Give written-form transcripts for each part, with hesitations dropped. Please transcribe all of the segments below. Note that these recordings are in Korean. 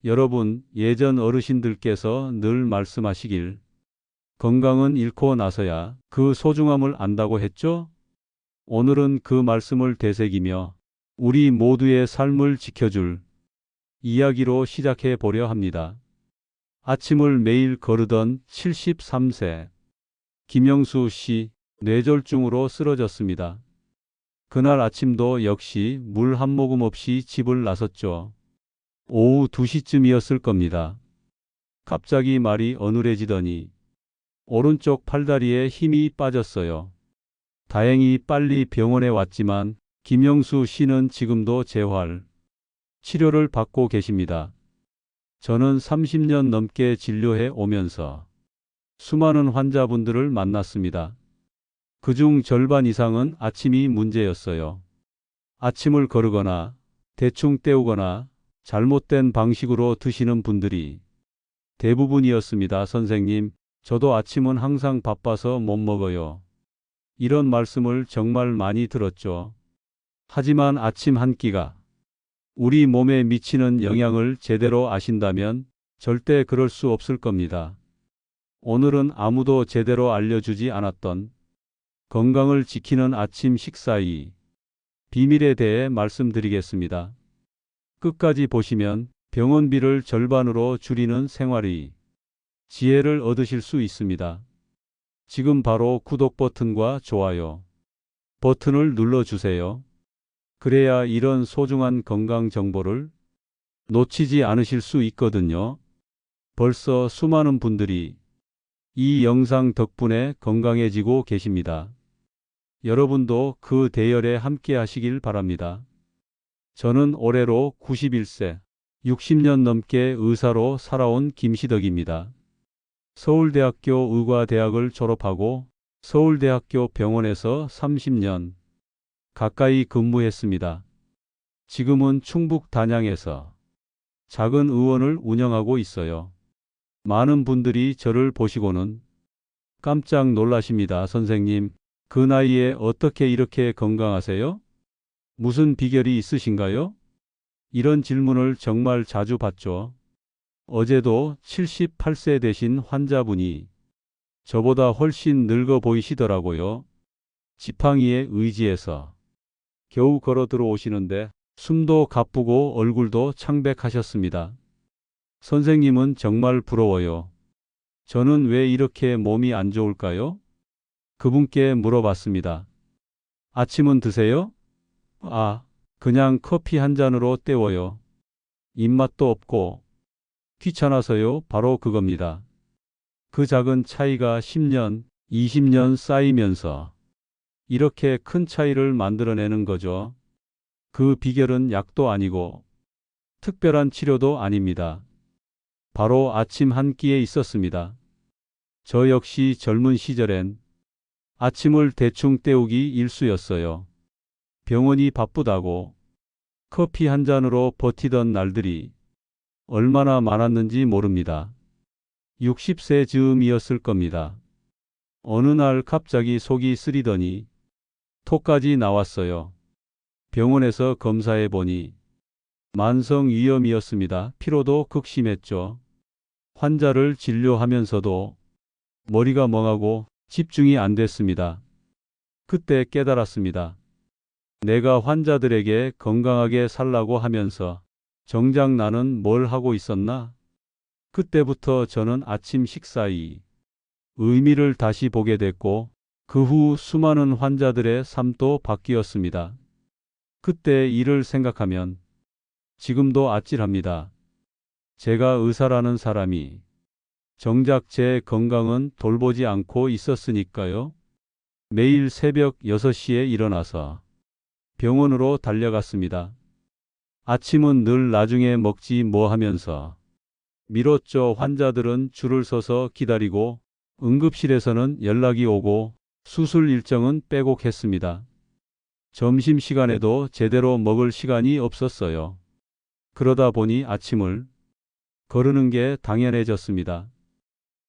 여러분, 예전 어르신들께서 늘 말씀하시길 건강은 잃고 나서야 그 소중함을 안다고 했죠? 오늘은 그 말씀을 되새기며 우리 모두의 삶을 지켜줄 이야기로 시작해 보려 합니다. 아침을 매일 거르던 73세 김영수 씨, 뇌졸중으로 쓰러졌습니다. 그날 아침도 역시 물 한 모금 없이 집을 나섰죠. 오후 2시쯤이었을 겁니다. 갑자기 말이 어눌해지더니 오른쪽 팔다리에 힘이 빠졌어요. 다행히 빨리 병원에 왔지만 김영수 씨는 지금도 재활 치료를 받고 계십니다. 저는 30년 넘게 진료해 오면서 수많은 환자분들을 만났습니다. 그중 절반 이상은 아침이 문제였어요. 아침을 거르거나 대충 때우거나 잘못된 방식으로 드시는 분들이 대부분이었습니다. 선생님, 저도 아침은 항상 바빠서 못 먹어요. 이런 말씀을 정말 많이 들었죠. 하지만 아침 한 끼가 우리 몸에 미치는 영향을 제대로 아신다면 절대 그럴 수 없을 겁니다. 오늘은 아무도 제대로 알려주지 않았던 건강을 지키는 아침 식사의 비밀에 대해 말씀드리겠습니다. 끝까지 보시면 병원비를 절반으로 줄이는 생활의 지혜를 얻으실 수 있습니다. 지금 바로 구독 버튼과 좋아요 버튼을 눌러주세요. 그래야 이런 소중한 건강 정보를 놓치지 않으실 수 있거든요. 벌써 수많은 분들이 이 영상 덕분에 건강해지고 계십니다. 여러분도 그 대열에 함께 하시길 바랍니다. 저는 올해로 91세, 60년 넘게 의사로 살아온 김시덕입니다. 서울대학교 의과대학을 졸업하고 서울대학교 병원에서 30년 가까이 근무했습니다. 지금은 충북 단양에서 작은 의원을 운영하고 있어요. 많은 분들이 저를 보시고는 깜짝 놀라십니다. 선생님, 그 나이에 어떻게 이렇게 건강하세요? 무슨 비결이 있으신가요? 이런 질문을 정말 자주 받죠. 어제도 78세 되신 환자분이 저보다 훨씬 늙어 보이시더라고요. 지팡이에 의지해서 겨우 걸어 들어오시는데 숨도 가쁘고 얼굴도 창백하셨습니다. 선생님은 정말 부러워요. 저는 왜 이렇게 몸이 안 좋을까요? 그분께 물어봤습니다. 아침은 드세요? 그냥 커피 한 잔으로 때워요. 입맛도 없고 귀찮아서요. 바로 그겁니다. 그 작은 차이가 10년, 20년 쌓이면서 이렇게 큰 차이를 만들어내는 거죠. 그 비결은 약도 아니고 특별한 치료도 아닙니다. 바로 아침 한 끼에 있었습니다. 저 역시 젊은 시절엔 아침을 대충 때우기 일쑤였어요. 병원이 바쁘다고 커피 한 잔으로 버티던 날들이 얼마나 많았는지 모릅니다. 60세 즈음이었을 겁니다. 어느 날 갑자기 속이 쓰리더니 톡까지 나왔어요. 병원에서 검사해 보니 만성위염이었습니다. 피로도 극심했죠. 환자를 진료하면서도 머리가 멍하고 집중이 안 됐습니다. 그때 깨달았습니다. 내가 환자들에게 건강하게 살라고 하면서 정작 나는 뭘 하고 있었나? 그때부터 저는 아침 식사의 의미를 다시 보게 됐고 그 후 수많은 환자들의 삶도 바뀌었습니다. 그때 일을 생각하면 지금도 아찔합니다. 제가 의사라는 사람이 정작 제 건강은 돌보지 않고 있었으니까요. 매일 새벽 6시에 일어나서 병원으로 달려갔습니다. 아침은 늘 나중에 먹지 뭐 하면서 미뤘죠. 환자들은 줄을 서서 기다리고 응급실에서는 연락이 오고 수술 일정은 빼곡했습니다. 점심시간에도 제대로 먹을 시간이 없었어요. 그러다 보니 아침을 거르는 게 당연해졌습니다.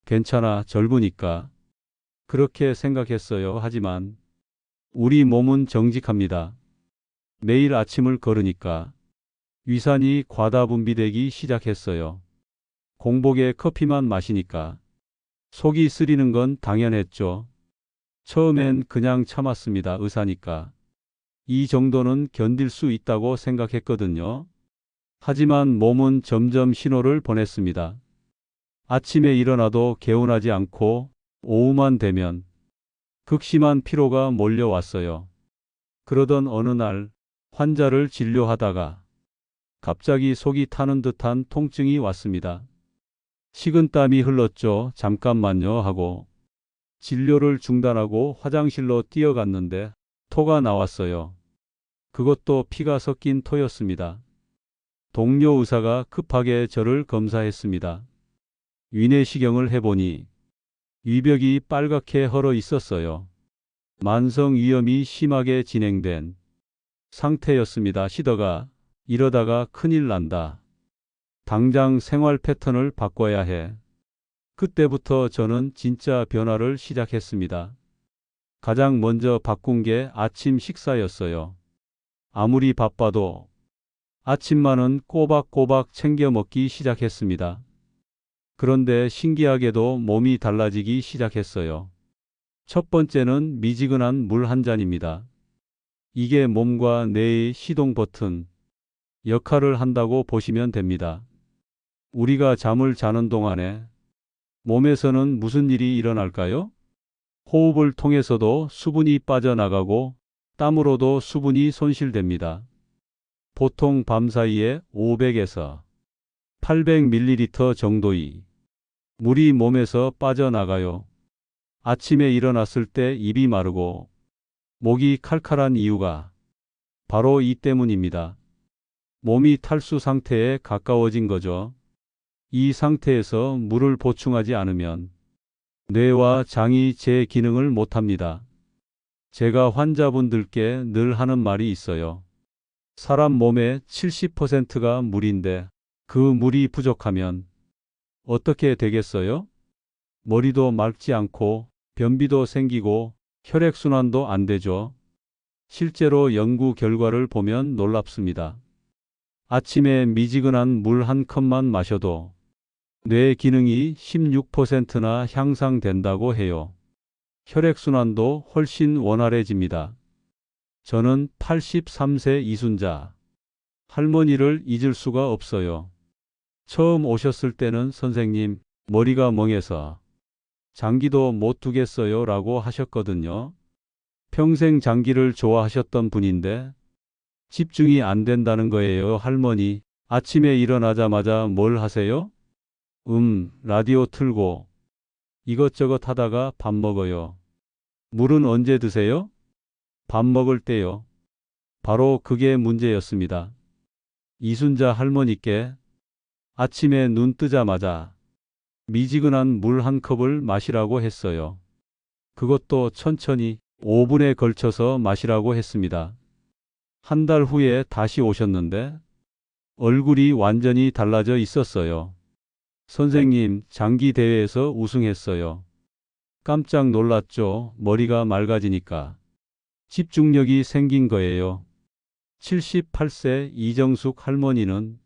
괜찮아, 젊으니까. 그렇게 생각했어요. 하지만 우리 몸은 정직합니다. 매일 아침을 거르니까 위산이 과다 분비되기 시작했어요. 공복에 커피만 마시니까 속이 쓰리는 건 당연했죠. 처음엔 그냥 참았습니다. 의사니까. 이 정도는 견딜 수 있다고 생각했거든요. 하지만 몸은 점점 신호를 보냈습니다. 아침에 일어나도 개운하지 않고 오후만 되면 극심한 피로가 몰려왔어요. 그러던 어느 날 환자를 진료하다가 갑자기 속이 타는 듯한 통증이 왔습니다. 식은땀이 흘렀죠. 잠깐만요 하고 진료를 중단하고 화장실로 뛰어갔는데 토가 나왔어요. 그것도 피가 섞인 토였습니다. 동료 의사가 급하게 저를 검사했습니다. 위내시경을 해보니 위벽이 빨갛게 헐어 있었어요. 만성 위염이 심하게 진행된 상태였습니다. 시더가 이러다가 큰일 난다. 당장 생활 패턴을 바꿔야 해. 그때부터 저는 진짜 변화를 시작했습니다. 가장 먼저 바꾼 게 아침 식사였어요. 아무리 바빠도 아침만은 꼬박꼬박 챙겨 먹기 시작했습니다. 그런데 신기하게도 몸이 달라지기 시작했어요. 첫 번째는 미지근한 물 한 잔입니다. 이게 몸과 뇌의 시동 버튼 역할을 한다고 보시면 됩니다. 우리가 잠을 자는 동안에 몸에서는 무슨 일이 일어날까요? 호흡을 통해서도 수분이 빠져나가고 땀으로도 수분이 손실됩니다. 보통 밤사이에 500에서 800ml 정도의 물이 몸에서 빠져나가요. 아침에 일어났을 때 입이 마르고 목이 칼칼한 이유가 바로 이 때문입니다. 몸이 탈수 상태에 가까워진 거죠. 이 상태에서 물을 보충하지 않으면 뇌와 장이 제 기능을 못합니다. 제가 환자분들께 늘 하는 말이 있어요. 사람 몸의 70%가 물인데 그 물이 부족하면 어떻게 되겠어요? 머리도 맑지 않고 변비도 생기고 혈액순환도 안 되죠. 실제로 연구 결과를 보면 놀랍습니다. 아침에 미지근한 물 한 컵만 마셔도 뇌 기능이 16%나 향상된다고 해요. 혈액순환도 훨씬 원활해집니다. 저는 83세 이순자 할머니를 잊을 수가 없어요. 처음 오셨을 때는 선생님, 머리가 멍해서 장기도 못 두겠어요 라고 하셨거든요. 평생 장기를 좋아하셨던 분인데 집중이 안 된다는 거예요. 할머니, 아침에 일어나자마자 뭘 하세요? 라디오 틀고 이것저것 하다가 밥 먹어요. 물은 언제 드세요? 밥 먹을 때요. 바로 그게 문제였습니다. 이순자 할머니께 아침에 눈 뜨자마자 미지근한 물 한 컵을 마시라고 했어요. 그것도 천천히 5분에 걸쳐서 마시라고 했습니다. 한 달 후에 다시 오셨는데 얼굴이 완전히 달라져 있었어요. 선생님, 장기 대회에서 우승했어요. 깜짝 놀랐죠. 머리가 맑아지니까. 집중력이 생긴 거예요. 78세 이정숙 할머니는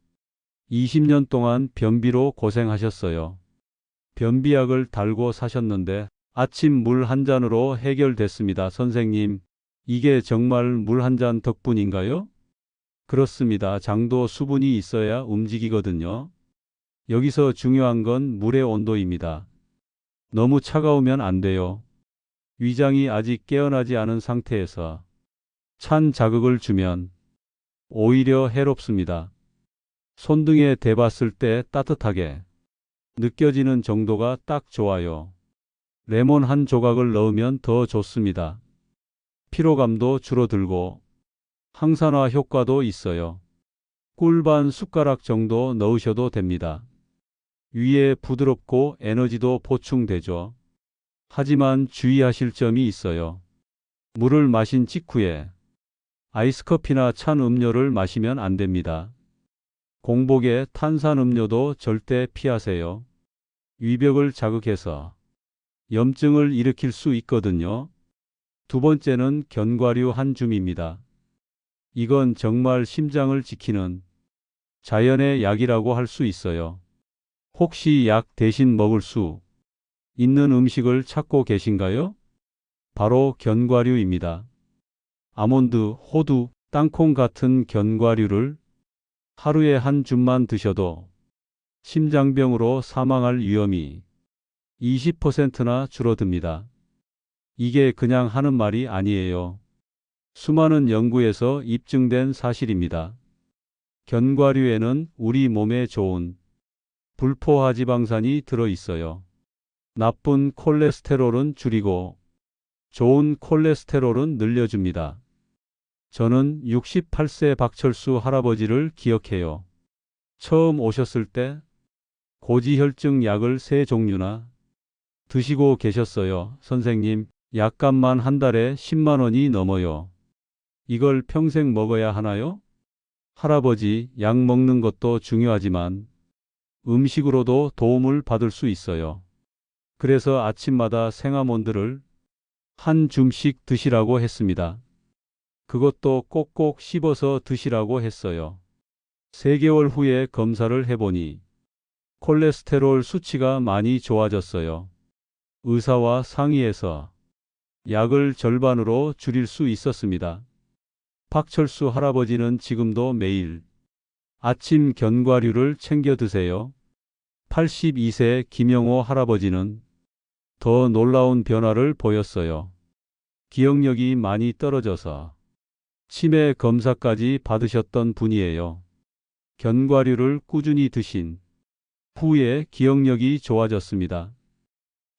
20년 동안 변비로 고생하셨어요. 변비약을 달고 사셨는데 아침 물 한 잔으로 해결됐습니다. 선생님, 이게 정말 물 한 잔 덕분인가요? 그렇습니다. 장도 수분이 있어야 움직이거든요. 여기서 중요한 건 물의 온도입니다. 너무 차가우면 안 돼요. 위장이 아직 깨어나지 않은 상태에서 찬 자극을 주면 오히려 해롭습니다. 손등에 대봤을 때 따뜻하게 느껴지는 정도가 딱 좋아요. 레몬 한 조각을 넣으면 더 좋습니다. 피로감도 줄어들고 항산화 효과도 있어요. 꿀 반 숟가락 정도 넣으셔도 됩니다. 위에 부드럽고 에너지도 보충되죠. 하지만 주의하실 점이 있어요. 물을 마신 직후에 아이스커피나 찬 음료를 마시면 안 됩니다. 공복에 탄산음료도 절대 피하세요. 위벽을 자극해서 염증을 일으킬 수 있거든요. 두 번째는 견과류 한 줌입니다. 이건 정말 심장을 지키는 자연의 약이라고 할 수 있어요. 혹시 약 대신 먹을 수 있는 음식을 찾고 계신가요? 바로 견과류입니다. 아몬드, 호두, 땅콩 같은 견과류를 하루에 한 줌만 드셔도 심장병으로 사망할 위험이 20%나 줄어듭니다. 이게 그냥 하는 말이 아니에요. 수많은 연구에서 입증된 사실입니다. 견과류에는 우리 몸에 좋은 불포화지방산이 들어 있어요. 나쁜 콜레스테롤은 줄이고 좋은 콜레스테롤은 늘려줍니다. 저는 68세 박철수 할아버지를 기억해요. 처음 오셨을 때 고지혈증 약을 3종류나 드시고 계셨어요. 선생님, 약값만 한 달에 10만 원이 넘어요. 이걸 평생 먹어야 하나요? 할아버지, 약 먹는 것도 중요하지만 음식으로도 도움을 받을 수 있어요. 그래서 아침마다 생아몬드를 한 줌씩 드시라고 했습니다. 그것도 꼭꼭 씹어서 드시라고 했어요. 3개월 후에 검사를 해보니 콜레스테롤 수치가 많이 좋아졌어요. 의사와 상의해서 약을 절반으로 줄일 수 있었습니다. 박철수 할아버지는 지금도 매일 아침 견과류를 챙겨 드세요. 82세 김영호 할아버지는 더 놀라운 변화를 보였어요. 기억력이 많이 떨어져서 치매 검사까지 받으셨던 분이에요. 견과류를 꾸준히 드신 후에 기억력이 좋아졌습니다.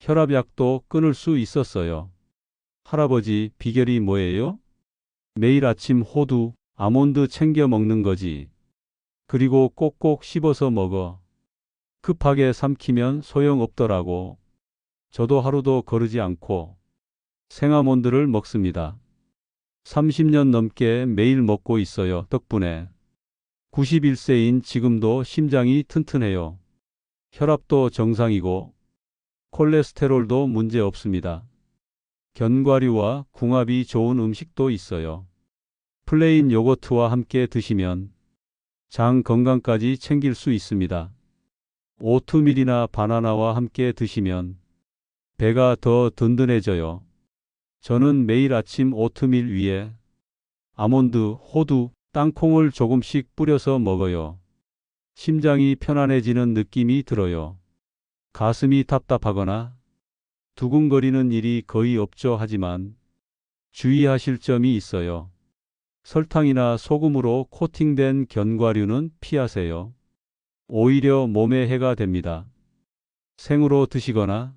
혈압약도 끊을 수 있었어요. 할아버지, 비결이 뭐예요? 매일 아침 호두, 아몬드 챙겨 먹는 거지. 그리고 꼭꼭 씹어서 먹어. 급하게 삼키면 소용없더라고. 저도 하루도 거르지 않고 생아몬드를 먹습니다. 30년 넘게 매일 먹고 있어요. 덕분에 91세인 지금도 심장이 튼튼해요. 혈압도 정상이고 콜레스테롤도 문제 없습니다. 견과류와 궁합이 좋은 음식도 있어요. 플레인 요거트와 함께 드시면 장 건강까지 챙길 수 있습니다. 오트밀이나 바나나와 함께 드시면 배가 더 든든해져요. 저는 매일 아침 오트밀 위에 아몬드, 호두, 땅콩을 조금씩 뿌려서 먹어요. 심장이 편안해지는 느낌이 들어요. 가슴이 답답하거나 두근거리는 일이 거의 없죠. 하지만 주의하실 점이 있어요. 설탕이나 소금으로 코팅된 견과류는 피하세요. 오히려 몸에 해가 됩니다. 생으로 드시거나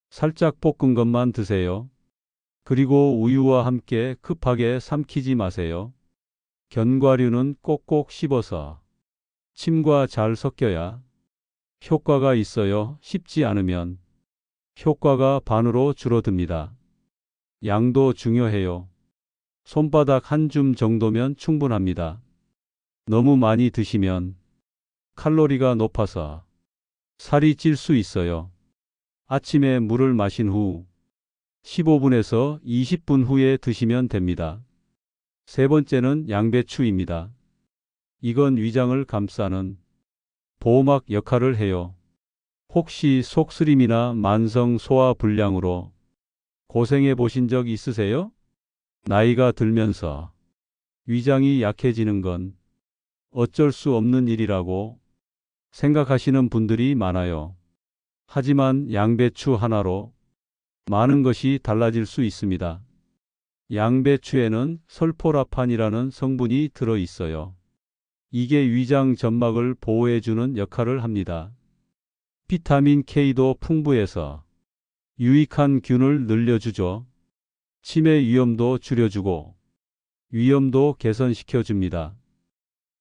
살짝 볶은 것만 드세요. 그리고 우유와 함께 급하게 삼키지 마세요. 견과류는 꼭꼭 씹어서 침과 잘 섞여야 효과가 있어요. 씹지 않으면 효과가 반으로 줄어듭니다. 양도 중요해요. 손바닥 한 줌 정도면 충분합니다. 너무 많이 드시면 칼로리가 높아서 살이 찔 수 있어요. 아침에 물을 마신 후 15분에서 20분 후에 드시면 됩니다. 세 번째는 양배추입니다. 이건 위장을 감싸는 보호막 역할을 해요. 혹시 속쓰림이나 만성 소화 불량으로 고생해 보신 적 있으세요? 나이가 들면서 위장이 약해지는 건 어쩔 수 없는 일이라고 생각하시는 분들이 많아요. 하지만 양배추 하나로 많은 것이 달라질 수 있습니다. 양배추에는 설포라판이라는 성분이 들어 있어요. 이게 위장 점막을 보호해주는 역할을 합니다. 비타민 K도 풍부해서 유익한 균을 늘려주죠. 치매 위험도 줄여주고 위염도 개선시켜줍니다.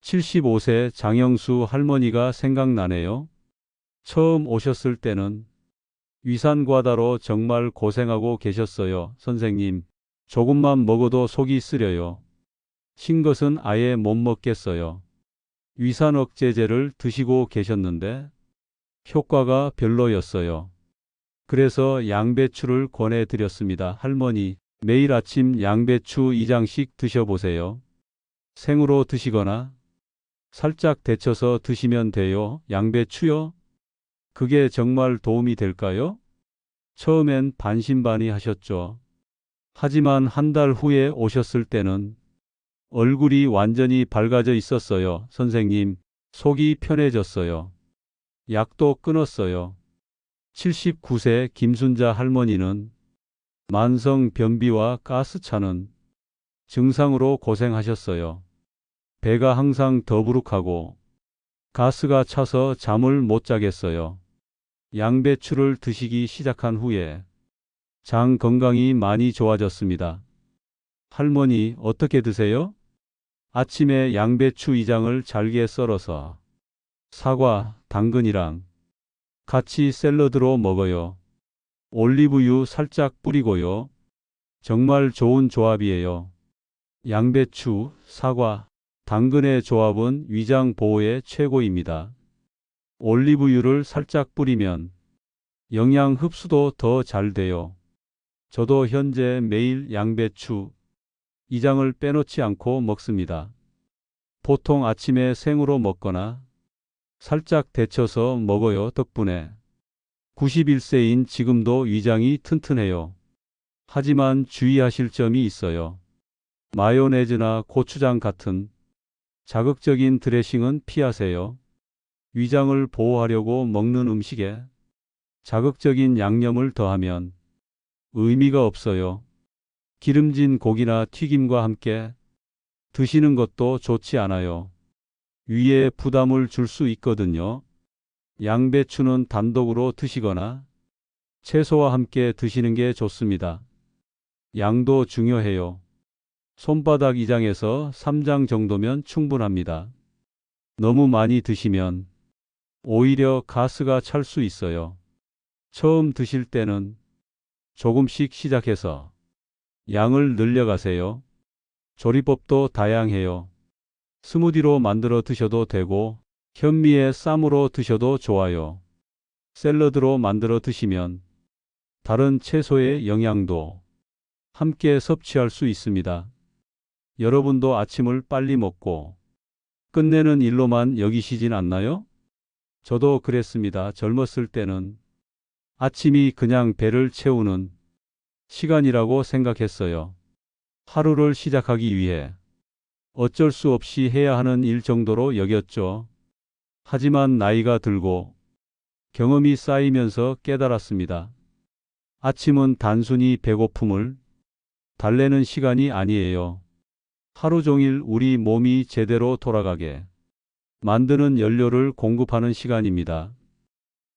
75세 장영수 할머니가 생각나네요. 처음 오셨을 때는 위산과다로 정말 고생하고 계셨어요. 선생님, 조금만 먹어도 속이 쓰려요. 신 것은 아예 못 먹겠어요. 위산 억제제를 드시고 계셨는데 효과가 별로였어요. 그래서 양배추를 권해드렸습니다. 할머니, 매일 아침 양배추 2장씩 드셔보세요. 생으로 드시거나 살짝 데쳐서 드시면 돼요. 양배추요? 그게 정말 도움이 될까요? 처음엔 반신반의하셨죠. 하지만 한 달 후에 오셨을 때는 얼굴이 완전히 밝아져 있었어요. 선생님, 속이 편해졌어요. 약도 끊었어요. 79세 김순자 할머니는 만성 변비와 가스차는 증상으로 고생하셨어요. 배가 항상 더부룩하고 가스가 차서 잠을 못 자겠어요. 양배추를 드시기 시작한 후에 장 건강이 많이 좋아졌습니다. 할머니, 어떻게 드세요? 아침에 양배추 2장을 잘게 썰어서 사과, 당근이랑 같이 샐러드로 먹어요. 올리브유 살짝 뿌리고요. 정말 좋은 조합이에요. 양배추, 사과, 당근의 조합은 위장 보호에 최고입니다. 올리브유를 살짝 뿌리면 영양 흡수도 더 잘 돼요. 저도 현재 매일 양배추 2장을 빼놓지 않고 먹습니다. 보통 아침에 생으로 먹거나 살짝 데쳐서 먹어요. 덕분에 91세인 지금도 위장이 튼튼해요. 하지만 주의하실 점이 있어요. 마요네즈나 고추장 같은 자극적인 드레싱은 피하세요. 위장을 보호하려고 먹는 음식에 자극적인 양념을 더하면 의미가 없어요. 기름진 고기나 튀김과 함께 드시는 것도 좋지 않아요. 위에 부담을 줄 수 있거든요. 양배추는 단독으로 드시거나 채소와 함께 드시는 게 좋습니다. 양도 중요해요. 손바닥 2장에서 3장 정도면 충분합니다. 너무 많이 드시면 오히려 가스가 찰 수 있어요. 처음 드실 때는 조금씩 시작해서 양을 늘려가세요. 조리법도 다양해요. 스무디로 만들어 드셔도 되고 현미에 쌈으로 드셔도 좋아요. 샐러드로 만들어 드시면 다른 채소의 영양도 함께 섭취할 수 있습니다. 여러분도 아침을 빨리 먹고 끝내는 일로만 여기시진 않나요? 저도 그랬습니다. 젊었을 때는 아침이 그냥 배를 채우는 시간이라고 생각했어요. 하루를 시작하기 위해 어쩔 수 없이 해야 하는 일 정도로 여겼죠. 하지만 나이가 들고 경험이 쌓이면서 깨달았습니다. 아침은 단순히 배고픔을 달래는 시간이 아니에요. 하루 종일 우리 몸이 제대로 돌아가게 만드는 연료를 공급하는 시간입니다.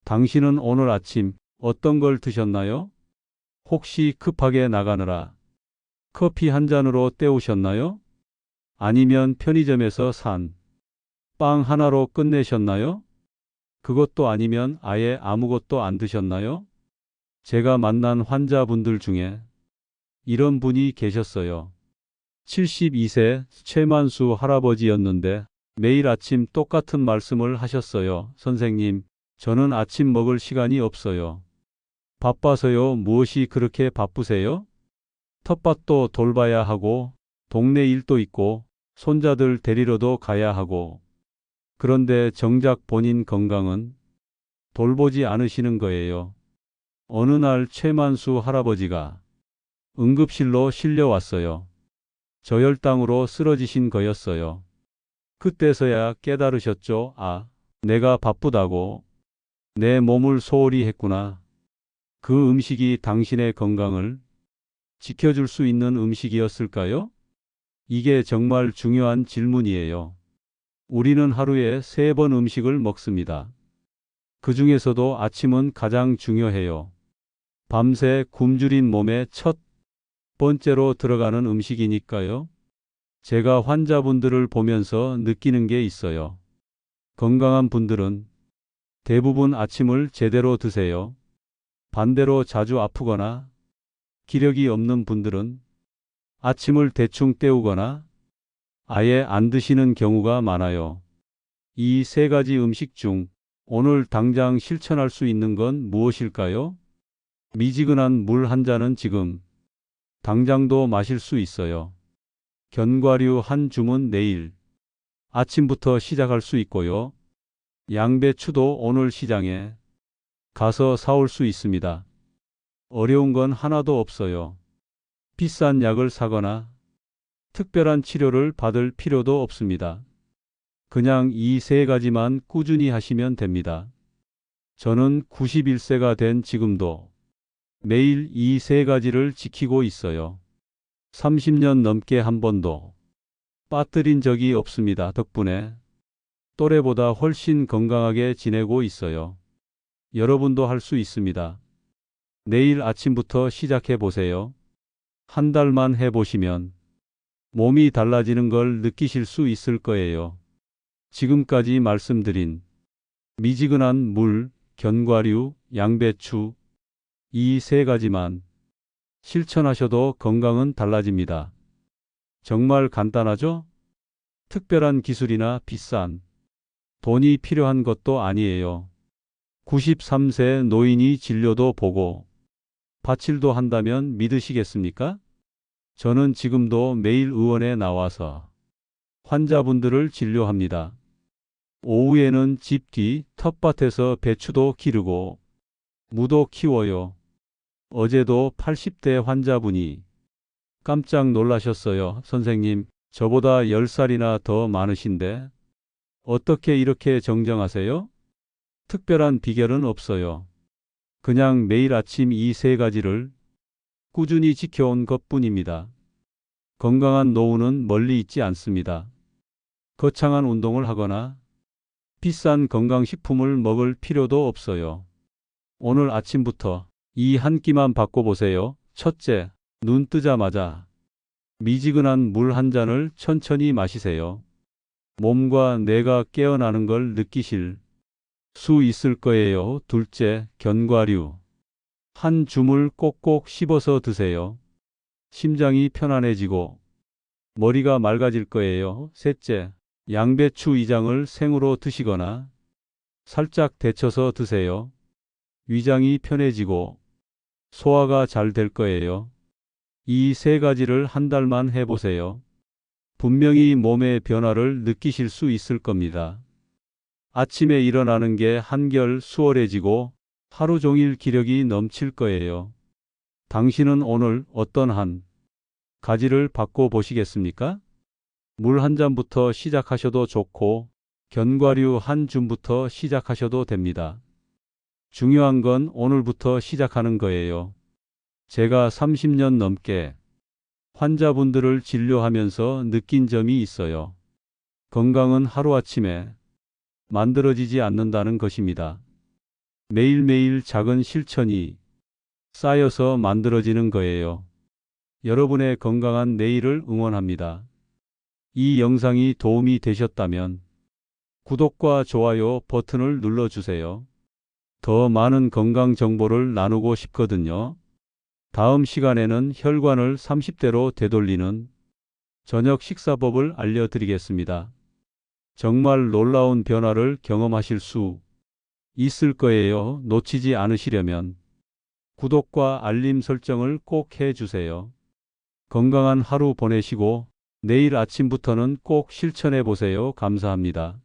당신은 오늘 아침 어떤 걸 드셨나요? 혹시 급하게 나가느라 커피 한 잔으로 때우셨나요? 아니면 편의점에서 산 빵 하나로 끝내셨나요? 그것도 아니면 아예 아무것도 안 드셨나요? 제가 만난 환자분들 중에 이런 분이 계셨어요. 72세 최만수 할아버지였는데 매일 아침 똑같은 말씀을 하셨어요. 선생님, 저는 아침 먹을 시간이 없어요. 바빠서요. 무엇이 그렇게 바쁘세요? 텃밭도 돌봐야 하고 동네 일도 있고 손자들 데리러도 가야 하고 그런데 정작 본인 건강은 돌보지 않으시는 거예요. 어느 날 최만수 할아버지가 응급실로 실려왔어요. 저혈당으로 쓰러지신 거였어요. 그때서야 깨달으셨죠. 아, 내가 바쁘다고 내 몸을 소홀히 했구나. 그 음식이 당신의 건강을 지켜줄 수 있는 음식이었을까요? 이게 정말 중요한 질문이에요. 우리는 하루에 3번 음식을 먹습니다. 그 중에서도 아침은 가장 중요해요. 밤새 굶주린 몸에 첫 번째로 들어가는 음식이니까요. 제가 환자분들을 보면서 느끼는 게 있어요. 건강한 분들은 대부분 아침을 제대로 드세요. 반대로 자주 아프거나 기력이 없는 분들은 아침을 대충 때우거나 아예 안 드시는 경우가 많아요. 이 3가지 음식 중 오늘 당장 실천할 수 있는 건 무엇일까요? 미지근한 물 한 잔은 지금 당장도 마실 수 있어요. 견과류 한 줌은 내일, 아침부터 시작할 수 있고요. 양배추도 오늘 시장에 가서 사올 수 있습니다. 어려운 건 하나도 없어요. 비싼 약을 사거나 특별한 치료를 받을 필요도 없습니다. 그냥 이 세 가지만 꾸준히 하시면 됩니다. 저는 91세가 된 지금도 매일 이 세 가지를 지키고 있어요. 30년 넘게 한 번도 빠뜨린 적이 없습니다. 덕분에 또래보다 훨씬 건강하게 지내고 있어요. 여러분도 할 수 있습니다. 내일 아침부터 시작해 보세요. 한 달만 해보시면 몸이 달라지는 걸 느끼실 수 있을 거예요. 지금까지 말씀드린 미지근한 물, 견과류, 양배추 이 세 가지만 실천하셔도 건강은 달라집니다. 정말 간단하죠? 특별한 기술이나 비싼 돈이 필요한 것도 아니에요. 93세 노인이 진료도 보고 바칠도 한다면 믿으시겠습니까? 저는 지금도 매일 의원에 나와서 환자분들을 진료합니다. 오후에는 집 뒤 텃밭에서 배추도 기르고 무도 키워요. 어제도 80대 환자분이 깜짝 놀라셨어요. 선생님, 저보다 10살이나 더 많으신데 어떻게 이렇게 정정하세요? 특별한 비결은 없어요. 그냥 매일 아침 이 세 가지를 꾸준히 지켜온 것뿐입니다. 건강한 노후는 멀리 있지 않습니다. 거창한 운동을 하거나 비싼 건강식품을 먹을 필요도 없어요. 오늘 아침부터 이 한 끼만 바꿔보세요. 첫째, 눈 뜨자마자 미지근한 물 한 잔을 천천히 마시세요. 몸과 뇌가 깨어나는 걸 느끼실 수 있을 거예요. 둘째, 견과류. 한 줌을 꼭꼭 씹어서 드세요. 심장이 편안해지고 머리가 맑아질 거예요. 셋째, 양배추 2장을 생으로 드시거나 살짝 데쳐서 드세요. 위장이 편해지고 소화가 잘 될 거예요. 이 세 가지를 한 달만 해보세요. 분명히 몸의 변화를 느끼실 수 있을 겁니다. 아침에 일어나는 게 한결 수월해지고 하루 종일 기력이 넘칠 거예요. 당신은 오늘 어떤 한 가지를 바꿔보시겠습니까? 물 한 잔부터 시작하셔도 좋고 견과류 한 줌부터 시작하셔도 됩니다. 중요한 건 오늘부터 시작하는 거예요. 제가 30년 넘게 환자분들을 진료하면서 느낀 점이 있어요. 건강은 하루아침에 만들어지지 않는다는 것입니다. 매일매일 작은 실천이 쌓여서 만들어지는 거예요. 여러분의 건강한 내일을 응원합니다. 이 영상이 도움이 되셨다면 구독과 좋아요 버튼을 눌러주세요. 더 많은 건강 정보를 나누고 싶거든요. 다음 시간에는 혈관을 30대로 되돌리는 저녁 식사법을 알려드리겠습니다. 정말 놀라운 변화를 경험하실 수 있을 거예요. 놓치지 않으시려면 구독과 알림 설정을 꼭 해주세요. 건강한 하루 보내시고 내일 아침부터는 꼭 실천해 보세요. 감사합니다.